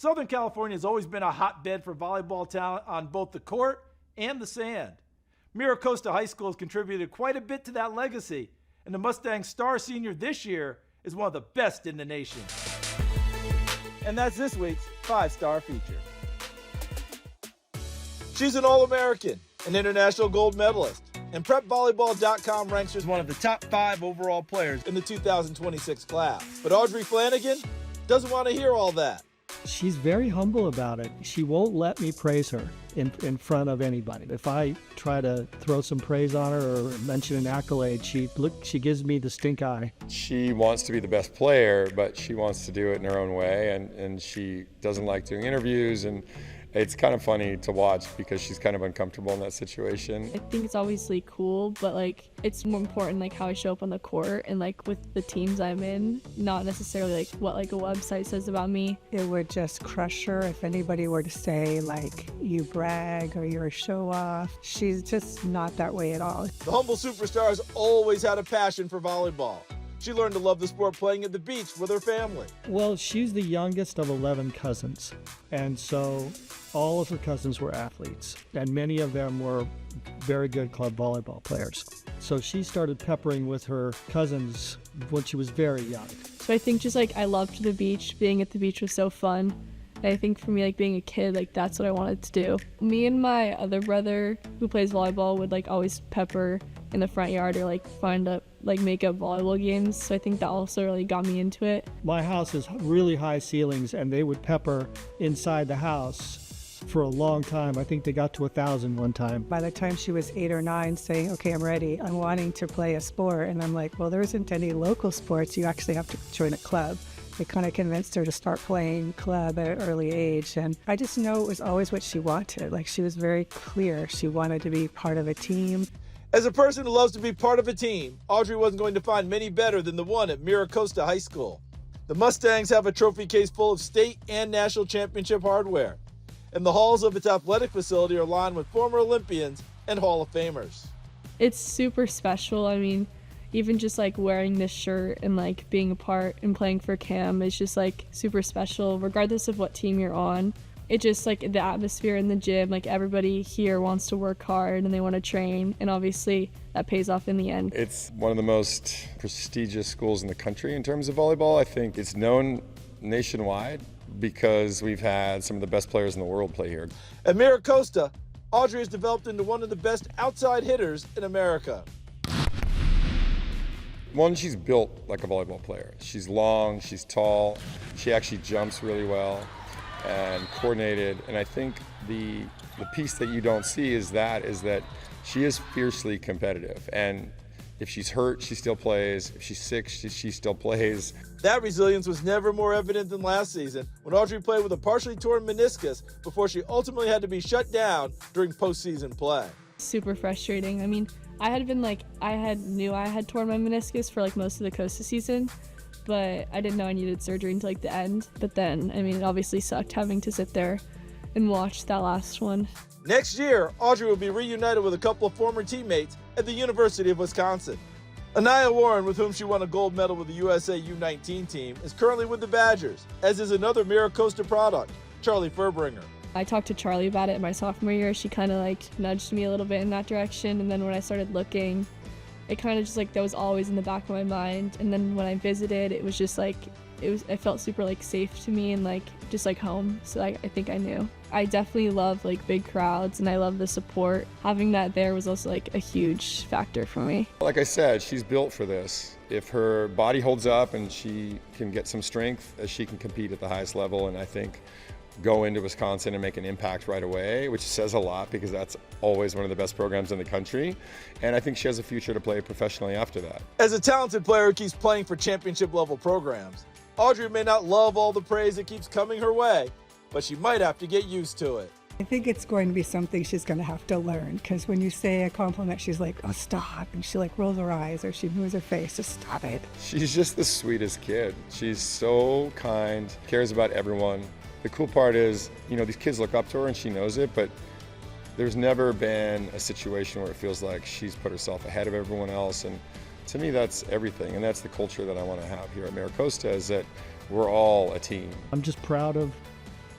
Southern California has always been a hotbed for volleyball talent on both the court and the sand. Mira Costa High School has contributed quite a bit to that legacy, and the Mustang star senior this year is one of the best in the nation. And that's this week's 5-star feature. She's an All-American, an international gold medalist, and PrepVolleyball.com ranks her as one of the top 5 overall players in the 2026 class. But Audrey Flanagan doesn't want to hear all that. She's very humble about it. She won't let me praise her in front of anybody. If I try to throw some praise on her or mention an accolade, she gives me the stink eye. She wants to be the best player, but she wants to do it in her own way, and she doesn't like doing interviews, and it's kind of funny to watch because she's kind of uncomfortable in that situation. I think it's obviously cool, but like it's more important like how I show up on the court and like with the teams I'm in, not necessarily like what like a website says about me. It would just crush her if anybody were to say like you brag or you're a show off. She's just not that way at all. The humble superstar has always had a passion for volleyball. She learned to love the sport playing at the beach with her family. Well, she's the youngest of 11 cousins, and so all of her cousins were athletes, and many of them were very good club volleyball players. So she started peppering with her cousins when she was very young. So I think just like I loved the beach. Being at the beach was so fun. And I think for me, like being a kid, like that's what I wanted to do. Me and my other brother who plays volleyball would like always pepper in the front yard or like make up volleyball games. So I think that also really got me into it. My house has really high ceilings, and they would pepper inside the house for a long time. I think they got to 1,000 one time. By the time she was 8 or 9 saying, okay, I'm ready, I'm wanting to play a sport. And I'm like, well, there isn't any local sports. You actually have to join a club. They kind of convinced her to start playing club at an early age. And I just know it was always what she wanted. Like she was very clear. She wanted to be part of a team. As a person who loves to be part of a team, Audrey wasn't going to find many better than the one at Mira Costa High School. The Mustangs have a trophy case full of state and national championship hardware, and the halls of its athletic facility are lined with former Olympians and Hall of Famers. It's super special. I mean, even just like wearing this shirt and like being a part and playing for Cam is just like super special, regardless of what team you're on. It just like the atmosphere in the gym, like everybody here wants to work hard and they want to train, and obviously that pays off in the end. It's one of the most prestigious schools in the country in terms of volleyball. I think it's known nationwide because we've had some of the best players in the world play here. At Mira Costa, Audrey has developed into one of the best outside hitters in America. One, she's built like a volleyball player. She's long, she's tall, she actually jumps really well and coordinated. And I think the piece that you don't see is that she is fiercely competitive. And if she's hurt, she still plays. If she's sick, she still plays. That resilience was never more evident than last season when Audrey played with a partially torn meniscus before she ultimately had to be shut down during postseason play. Super frustrating. I mean, I knew I had torn my meniscus for like most of the Costa season, but I didn't know I needed surgery until like the end. But then, I mean, it obviously sucked having to sit there and watch that last one. Next year, Audrey will be reunited with a couple of former teammates at the University of Wisconsin. Anaya Warren, with whom she won a gold medal with the USA U19 team, is currently with the Badgers, as is another Mira Costa product, Charlie Furbringer. I talked to Charlie about it in my sophomore year. She kind of like nudged me a little bit in that direction, and then when I started looking, it kind of just like that was always in the back of my mind. And then when I visited, it was just like it felt super like safe to me and like just like home. So I think I knew. I definitely love like big crowds and I love the support. Having that there was also like a huge factor for me. Like I said, she's built for this. If her body holds up and she can get some strength, she can compete at the highest level, and I think go into Wisconsin and make an impact right away, which says a lot because that's always one of the best programs in the country. And I think she has a future to play professionally after that. As a talented player who keeps playing for championship level programs, Audrey may not love all the praise that keeps coming her way, but she might have to get used to it. I think it's going to be something she's going to have to learn, because when you say a compliment, she's like, oh, stop. And she like rolls her eyes or she moves her face, just stop it. She's just the sweetest kid. She's so kind, cares about everyone. The cool part is, you know, these kids look up to her and she knows it, but there's never been a situation where it feels like she's put herself ahead of everyone else. And to me, that's everything. And that's the culture that I want to have here at Mira Costa, is that we're all a team. I'm just proud of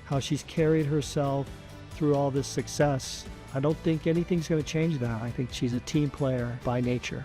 how she's carried herself through all this success. I don't think anything's going to change that. I think she's a team player by nature.